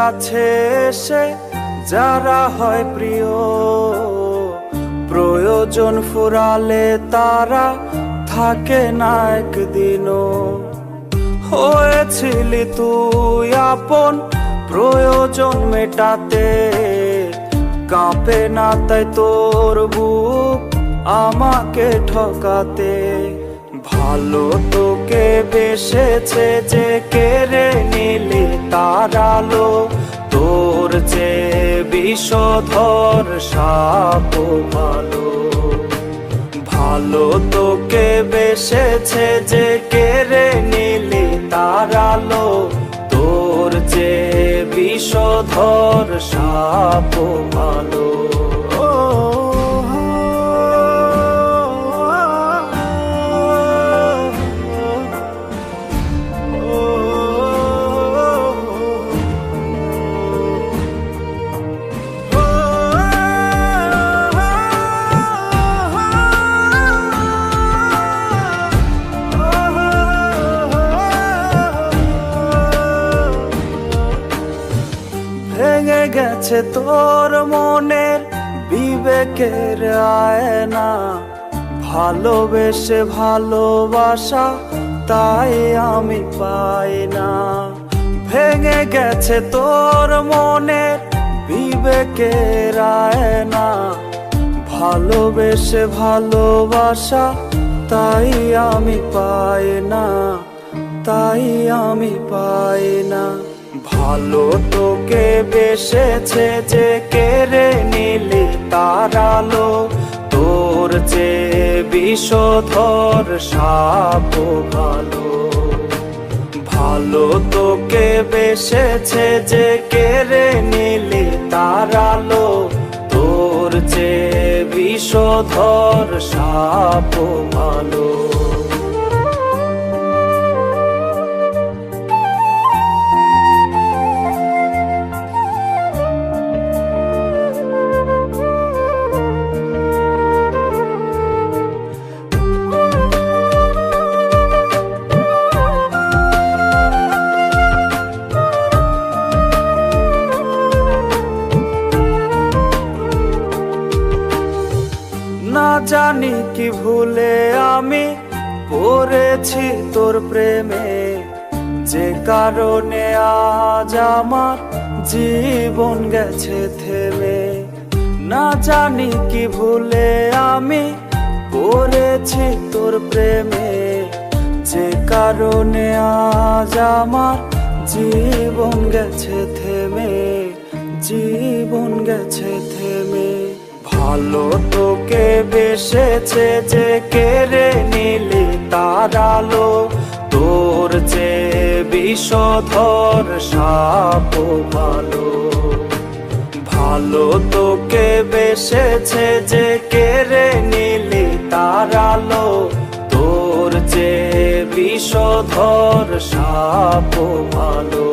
কাছে এসে যারা হয় প্রিয়, প্রয়োজন ফুরালে তারা থাকে না একদিনও। হয়েছিলি তুই আপন প্রয়োজন মেটাতে, কাঁপে না তাই তোর বুক আমাকে ঠকাতে। ভালো তোকে বেসেছে যে কেড়ে নিলি তার আলো, তোর যে বিষধর সাপ ভালো। ভালো তোকে বেসেছে যে কেড়ে নিলি তার আলো, তোর যে বিষধর সাপ ভালো। ভেঙে গেছে তোর মনের বিবেকের আয়না, ভালোবেসে ভালোবাসা তাই আমি পাই না। ভেঙে গেছে তোর মনের বিবেকের আয়না, ভালোবেসে ভালোবাসা তাই আমি পাই না, তাই আমি পাই না। ভালো তোকে বেসেছে যে কেড়ে নিলি তার আলো, তোর যে বিষধর সাপ ভালো। ভালো তোকে বেসেছে যে কেড়ে নিলি তার আলো, তোর যে বিষধর সাপ ভালো। না জানি কি ভুলে আমি পড়েছি তোর প্রেমে, যে কারণে আজ আমার জীবন গেছে থেমে। না জানি কি ভুলে আমি পড়েছি তোর প্রেমে, যে কারণে আজ আমার জীবন গেছে থেমে, জীবন গেছে থেমে। ভালো তোকে বেসেছে যে কেড়ে নিলি তার আলো, তোর যে বিষধর সাপ ভালো। ভালো তোকে বেসেছে যে কেড়ে নিলি তার আলো, তোর যে বিষধর সাপ ভালো।